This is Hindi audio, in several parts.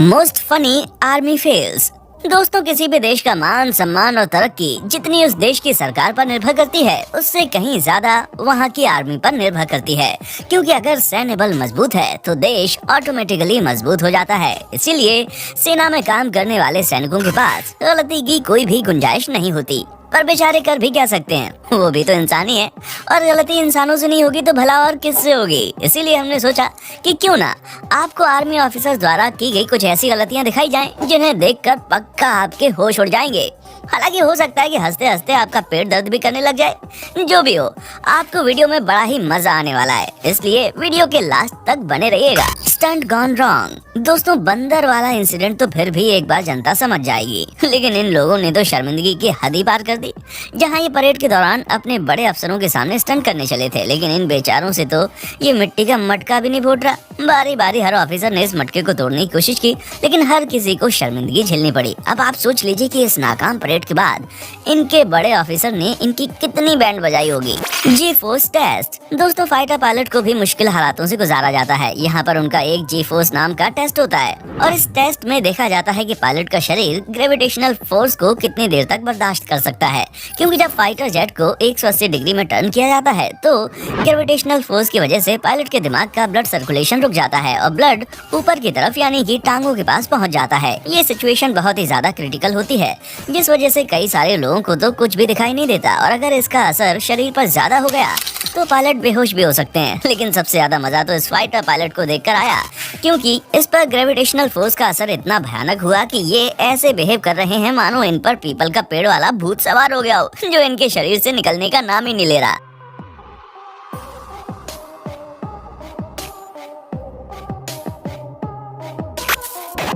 Most funny army fails. दोस्तों, किसी भी देश का मान सम्मान और तरक्की जितनी उस देश की सरकार पर निर्भर करती है, उससे कहीं ज्यादा वहाँ की आर्मी पर निर्भर करती है। क्योंकि अगर सैन्य बल मजबूत है तो देश ऑटोमेटिकली मजबूत हो जाता है। इसीलिए सेना में काम करने वाले सैनिकों के पास गलती की कोई भी गुंजाइश नहीं होती। पर बेचारे कर भी क्या सकते हैं, वो भी तो इंसान ही है। और गलती इंसानों से नहीं होगी तो भला और किससे होगी। इसीलिए हमने सोचा कि क्यों ना आपको आर्मी ऑफिसर्स द्वारा की गई कुछ ऐसी गलतियां दिखाई जाएं जिन्हें देखकर पक्का आपके होश उड़ जाएंगे। हालांकि हो सकता है कि हंसते हंसते आपका पेट दर्द भी करने लग जाए। जो भी हो, आपको वीडियो में बड़ा ही मजा आने वाला है, इसलिए वीडियो के लास्ट तक बने रहिएगा। Stunt gone wrong. दोस्तों, बंदर वाला इंसिडेंट तो फिर भी एक बार जनता समझ जाएगी, लेकिन इन लोगों ने तो शर्मिंदगी की हद ही पार कर दी। जहां ये परेड के दौरान अपने बड़े अफसरों के सामने स्टंट करने चले थे, लेकिन इन बेचारों से तो ये मिट्टी का मटका भी नहीं फूट रहा। बारी बारी हर ऑफिसर ने इस मटके को तोड़ने की कोशिश की, लेकिन हर किसी को शर्मिंदगी झेलनी पड़ी। अब आप सोच लीजिए कि इस नाकाम परेड के बाद इनके बड़े ऑफिसर ने इनकी कितनी बैंड बजाई होगी। जी फोर्स टेस्ट। दोस्तों, फाइटर पायलट को भी मुश्किल हालातों से गुजारा जाता है। यहाँ पर उनका एक जी फोर्स नाम का टेस्ट होता है और इस टेस्ट में देखा जाता है कि पायलट का शरीर ग्रेविटेशनल फोर्स को कितनी देर तक बर्दाश्त कर सकता है। क्योंकि जब फाइटर जेट को 180 डिग्री में टर्न किया जाता है तो ग्रेविटेशनल फोर्स की वजह से पायलट के दिमाग का ब्लड सर्कुलेशन रुक जाता है और ब्लड ऊपर की तरफ यानी कि टांगों के पास पहुंच जाता है। ये सिचुएशन बहुत ही ज्यादा क्रिटिकल होती है, जिस वजह से कई सारे लोगों को तो कुछ भी दिखाई नहीं देता और अगर इसका असर शरीर पर ज्यादा हो गया तो पायलट बेहोश भी हो सकते हैं। लेकिन सबसे ज्यादा मजा तो इस फाइटर पायलट को देखकर आया, क्योंकि इस पर ग्रेविटेशनल फोर्स का असर इतना भयानक हुआ कि ये ऐसे बिहेव कर रहे हैं मानो इन पर पीपल का पेड़ वाला भूत सवार हो गया हो, जो इनके शरीर से निकलने का नाम ही नहीं ले रहा।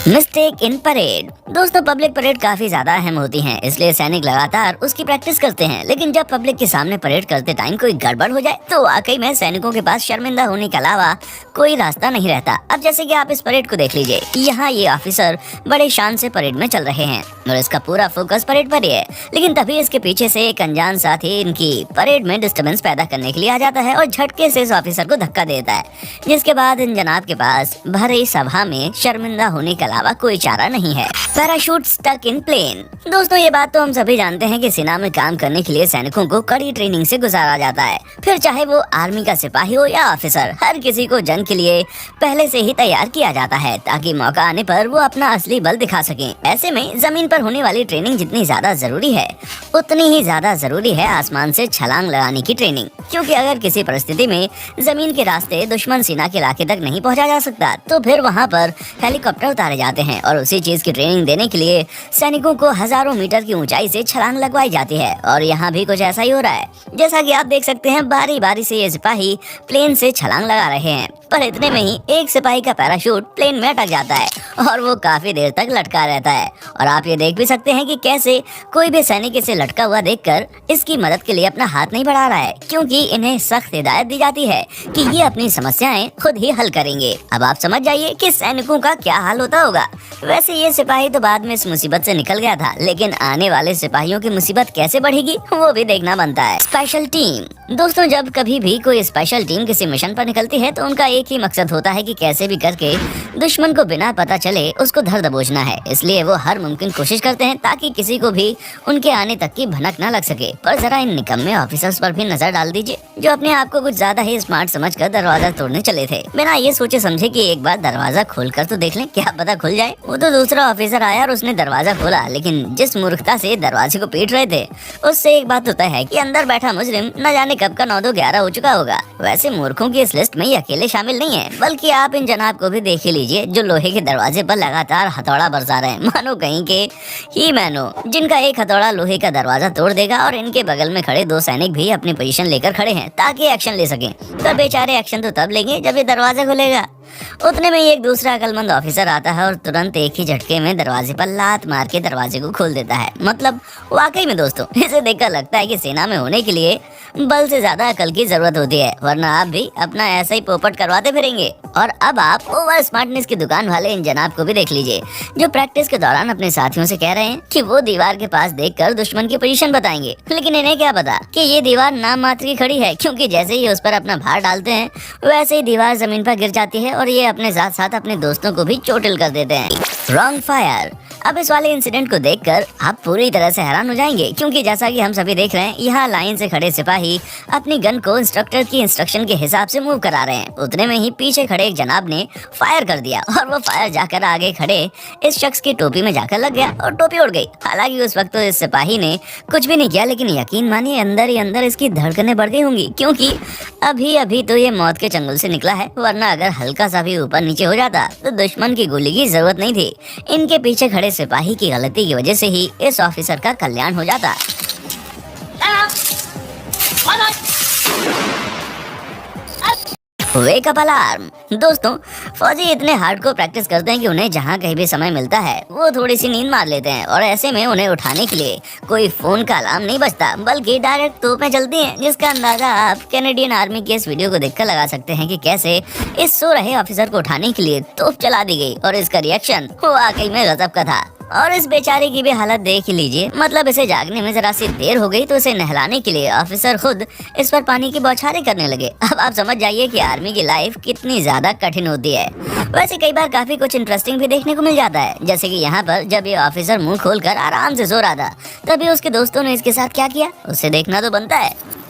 Mistake in parade. दोस्तों, पब्लिक परेड काफी ज्यादा अहम होती हैं, इसलिए सैनिक लगातार उसकी प्रैक्टिस करते हैं। लेकिन जब पब्लिक के सामने परेड करते टाइम कोई गड़बड़ हो जाए तो वाकई में सैनिकों के पास शर्मिंदा होने के अलावा कोई रास्ता नहीं रहता। अब जैसे कि आप इस परेड को देख लीजिए, यहाँ ये ऑफिसर बड़े शान से परेड में चल रहे हैं और इसका पूरा फोकस परेड पर ही है। लेकिन तभी इसके पीछे से एक अनजान साथी इनकी परेड में डिस्टर्बेंस पैदा करने के लिए आ जाता है और झटके से इस ऑफिसर को धक्का देता है, जिसके बाद इन जनाब के पास भरी सभा में शर्मिंदा होने के अलावा कोई चारा नहीं है। Parachute stuck in plane. दोस्तों, ये बात तो हम सभी जानते हैं कि सेना में काम करने के लिए सैनिकों को कड़ी ट्रेनिंग से गुजारा जाता है। फिर चाहे वो आर्मी का सिपाही हो या ऑफिसर, हर किसी को जंग के लिए पहले से ही तैयार किया जाता है ताकि मौका आने पर वो अपना असली बल दिखा सकें। ऐसे में जमीन पर होने वाली ट्रेनिंग जितनी ज्यादा जरूरी है, उतनी ही ज्यादा जरूरी है आसमान से छलांग लगाने की ट्रेनिंग। क्योंकि अगर किसी परिस्थिति में जमीन के रास्ते दुश्मन सेना के इलाके तक नहीं पहुंचा जा सकता तो फिर वहां पर हेलीकॉप्टर उतारे जाते हैं और उसी चीज की ट्रेनिंग देने के लिए सैनिकों को हजारों मीटर की ऊंचाई से छलांग लगवाई जाती है। और यहाँ भी कुछ ऐसा ही हो रहा है। जैसा कि आप देख सकते हैं, बारी बारी से ये सिपाही प्लेन से छलांग लगा रहे हैं, पर इतने में ही एक सिपाही का पैराशूट प्लेन में अटक जाता है और वो काफी देर तक लटका रहता है। और आप ये देख भी सकते हैं कि कैसे कोई भी सैनिक इसे लटका हुआ देखकर इसकी मदद के लिए अपना हाथ नहीं बढ़ा रहा है, क्योंकि इन्हें सख्त हिदायत दी जाती है कि ये अपनी समस्याएं खुद ही हल करेंगे। अब आप समझ जाइए कि सैनिकों का क्या हाल होता होगा। वैसे ये सिपाही तो बाद में इस मुसीबत से निकल गया था, लेकिन आने वाले सिपाहियों की मुसीबत कैसे बढ़ेगी वो भी देखना बनता है। Special team. दोस्तों, जब कभी भी कोई स्पेशल टीम किसी मिशन पर निकलती है तो उनका एक ही मकसद होता है कि कैसे भी करके दुश्मन को बिना पता चले उसको धर दबोचना है। इसलिए वो हर मुमकिन कोशिश करते हैं ताकि किसी को भी उनके आने तक की भनक न लग सके। पर जरा इन निकम्मे ऑफिसर्स पर भी नजर डाल दीजिए, जो अपने आप को कुछ ज्यादा ही स्मार्ट समझकर दरवाजा तोड़ने चले थे, बिना ये सोचे समझे कि एक बार दरवाजा खोलकर तो देख लें, क्या पता खुल जाए। वो तो दूसरा ऑफिसर आया और उसने दरवाजा खोला, लेकिन जिस मूर्खता से दरवाजे को पीट रहे थे उससे एक बात होता है कि अंदर बैठा मुजरिम न जाने कब का 9-2-11 हो चुका होगा। वैसे मूर्खों की इस लिस्ट में ये अकेले शामिल नहीं है, बल्कि आप इन जनाब को भी देख ही लीजिए, जो लोहे के दरवाजे पर लगातार हथौड़ा बरसा रहे हैं, मानो कहीं के ही मैनो, जिनका एक हथौड़ा लोहे का दरवाजा तोड़ देगा। और इनके बगल में खड़े 2 सैनिक भी अपनी पोजीशन लेकर खड़े हैं ताकि एक्शन ले सकें। पर बेचारे एक्शन तो तब लेंगे जब ये दरवाजा खुलेगा। उतने में एक दूसरा अकलमंद ऑफिसर आता है और तुरंत एक ही झटके में दरवाजे पर लात मार के दरवाजे को खोल देता है। मतलब वाकई में दोस्तों, इसे देखकर लगता है कि सेना में होने के लिए बल से ज्यादा अकल की जरूरत होती है, वरना आप भी अपना ऐसा ही पोपट करवाते फिरेंगे। और अब आप ओवर स्मार्टनेस की दुकान वाले इन जनाब को भी देख लीजिए, जो प्रैक्टिस के दौरान अपने साथियों से कह रहे हैं कि वो दीवार के पास देखकर दुश्मन की पोजीशन बताएंगे। लेकिन इन्हें क्या पता कि ये दीवार नाम मात्र की खड़ी है, क्योंकि जैसे ही उस पर अपना भार डालते हैं वैसे ही दीवार जमीन पर गिर जाती है और और ये अपने साथ साथ अपने दोस्तों को भी चोटिल कर देते हैं। Wrong fire. अब इस वाले इंसिडेंट को देखकर आप पूरी तरह से हैरान हो जाएंगे, क्योंकि जैसा कि हम सभी देख रहे हैं, यहाँ लाइन से खड़े सिपाही अपनी गन को इंस्ट्रक्टर की इंस्ट्रक्शन के हिसाब से मूव करा रहे हैं। उतने में ही पीछे खड़े एक जनाब ने फायर कर दिया और वो फायर जाकर आगे खड़े इस शख्स की टोपी में जाकर लग गया और टोपी उड़ गई। हालांकि उस वक्त तो इस सिपाही ने कुछ भी नहीं किया, लेकिन यकीन मानिए अंदर ही अंदर इसकी धड़कनें बढ़ गई होंगी, क्योंकि अभी अभी तो ये मौत के चंगुल से निकला है, वरना अगर हल्का सा भी ऊपर नीचे हो जाता तो दुश्मन की गोली की जरूरत नहीं थी। इनके पीछे खड़े सिपाही की गलती की वजह से ही इस ऑफिसर का कल्याण हो जाता। Wake up alarm. दोस्तों, फौजी इतने हार्डकोर प्रैक्टिस करते हैं कि उन्हें जहाँ कहीं भी समय मिलता है वो थोड़ी सी नींद मार लेते हैं, और ऐसे में उन्हें उठाने के लिए कोई फोन का अलार्म नहीं बजता, बल्कि डायरेक्ट तोपें चलती हैं, जिसका अंदाजा आप कैनेडियन आर्मी के इस वीडियो को देखकर लगा सकते हैं कि कैसे इस सो रहे ऑफिसर को उठाने के लिए तोप चला दी गई, और इसका रिएक्शन वाकई में गजब का था। और इस बेचारे की भी हालत देख ही लीजिए, मतलब इसे जागने में जरा सी देर हो गई तो इसे नहलाने के लिए ऑफिसर खुद इस पर पानी की बौछारें करने लगे। अब आप समझ जाइए कि आर्मी की लाइफ कितनी ज्यादा कठिन होती है। वैसे कई बार काफी कुछ इंटरेस्टिंग भी देखने को मिल जाता है, जैसे कि यहाँ पर जब ये ऑफिसर मुंह खोलकर आराम से सो रहा था, तभी उसके दोस्तों ने इसके साथ क्या किया उसे देखना तो बनता है।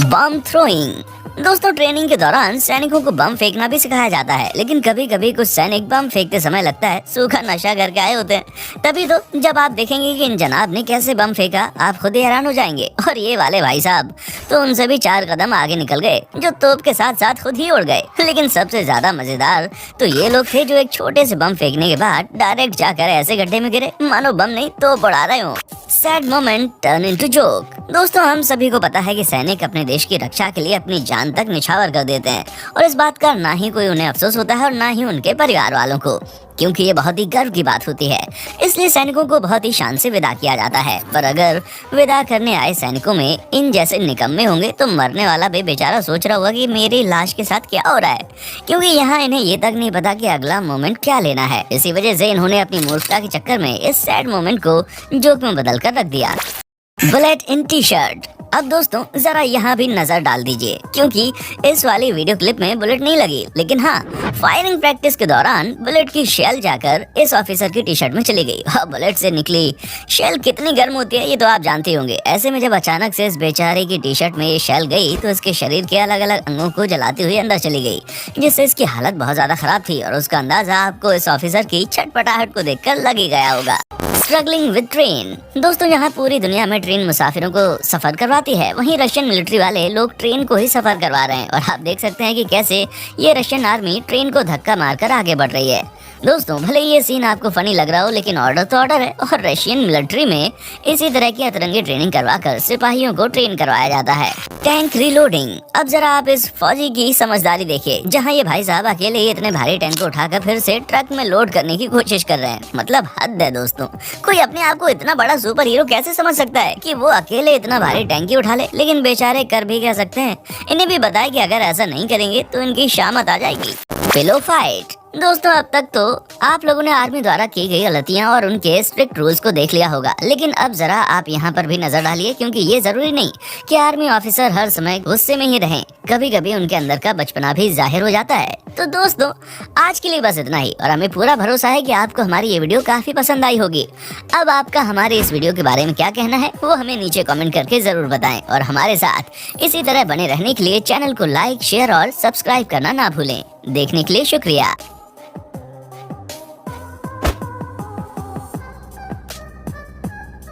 बम थ्रोइंग। दोस्तों, ट्रेनिंग के दौरान सैनिकों को बम फेंकना भी सिखाया जाता है, लेकिन कभी कभी कुछ सैनिक बम फेंकते समय लगता है सूखा नशा करके आए होते हैं। तभी तो जब आप देखेंगे कि इन जनाब ने कैसे बम फेंका, आप खुद ही हैरान हो जाएंगे। और ये वाले भाई साहब तो उनसे भी 4 कदम आगे निकल गए, जो तोप के साथ साथ खुद ही उड़ गए। लेकिन सबसे ज्यादा मजेदार तो ये लोग थे जो एक छोटे से बम फेंकने के बाद डायरेक्ट जाकर ऐसे गड्ढे में गिरे मानो बम नहीं तोप उड़ा रहे हो। Sad moment turn into joke. दोस्तों, हम सभी को पता है कि सैनिक अपने देश की रक्षा के लिए अपनी जान तक निछावर कर देते हैं, और इस बात का ना ही कोई उन्हें अफसोस होता है और ना ही उनके परिवार वालों को, क्योंकि ये बहुत ही गर्व की बात होती है। इसलिए सैनिकों को बहुत ही शान से विदा किया जाता है। पर अगर विदा करने आए सैनिकों में इन जैसे निकम्मे होंगे तो मरने वाला भी बेचारा सोच रहा होगा कि मेरी लाश के साथ क्या हो रहा है, क्योंकि यहाँ इन्हें ये तक नहीं पता कि अगला मोमेंट क्या लेना है। इसी वजह से इन्होंने अपनी मूर्खता के चक्कर में इस सैड मोमेंट को जोक में बदल कर रख दिया। Bullet in T shirt. अब दोस्तों, जरा यहाँ भी नजर डाल दीजिए, क्योंकि इस वाली वीडियो क्लिप में बुलेट नहीं लगी, लेकिन हाँ, फायरिंग प्रैक्टिस के दौरान बुलेट की शेल जाकर इस ऑफिसर की टी शर्ट में चली गई। बुलेट से निकली शेल कितनी गर्म होती है ये तो आप जानते होंगे। ऐसे में जब अचानक से इस बेचारे की टी शर्ट में ये शेल गई तो इसके शरीर के अलग अलग अंगों को जलाती हुई अंदर चली गई, जिससे इसकी हालत बहुत ज्यादा खराब थी, और उसका अंदाजा आपको इस ऑफिसर की छटपटाहट को देखकर लग ही गया होगा। Struggling with train. दोस्तों, यहाँ पूरी दुनिया में ट्रेन मुसाफिरों को सफर करवाती है, वहीं रशियन मिलिट्री वाले लोग ट्रेन को ही सफर करवा रहे हैं, और आप देख सकते हैं कि कैसे ये रशियन आर्मी ट्रेन को धक्का मारकर आगे बढ़ रही है। दोस्तों, भले ये सीन आपको फनी लग रहा हो, लेकिन ऑर्डर तो ऑर्डर है, और रशियन मिलिट्री में इसी तरह की अतरंगी ट्रेनिंग करवाकर सिपाहियों को ट्रेन करवाया जाता है। Tank reloading. अब जरा आप इस फौजी की समझदारी देखिए, जहाँ ये भाई साहब अकेले ही इतने भारी टैंक को उठाकर फिर से ट्रक में लोड करने की कोशिश कर रहे हैं। मतलब हद है दोस्तों, कोई अपने आप को इतना बड़ा सुपर हीरो कैसे समझ सकता है कि वो अकेले इतना भारी टैंक ही उठा ले। लेकिन बेचारे कर भी कह सकते हैं, इन्हें भी बताए कि अगर ऐसा नहीं करेंगे तो इनकी शामत आ जाएगी। Pillow fight. दोस्तों, अब तक तो आप लोगों ने आर्मी द्वारा की गई गलतियां और उनके स्ट्रिक्ट रूल्स को देख लिया होगा, लेकिन अब जरा आप यहाँ पर भी नजर डालिए, क्योंकि ये जरूरी नहीं कि आर्मी ऑफिसर हर समय गुस्से में ही रहें। कभी कभी उनके अंदर का बचपना भी जाहिर हो जाता है। तो दोस्तों, आज के लिए बस इतना ही, और हमें पूरा भरोसा है कि आपको हमारी ये वीडियो काफी पसंद आई होगी। अब आपका हमारे इस वीडियो के बारे में क्या कहना है वो हमें नीचे कमेंट करके जरूर बताएं, और हमारे साथ इसी तरह बने रहने के लिए चैनल को लाइक, शेयर और सब्सक्राइब करना ना भूलें। देखने के लिए शुक्रिया।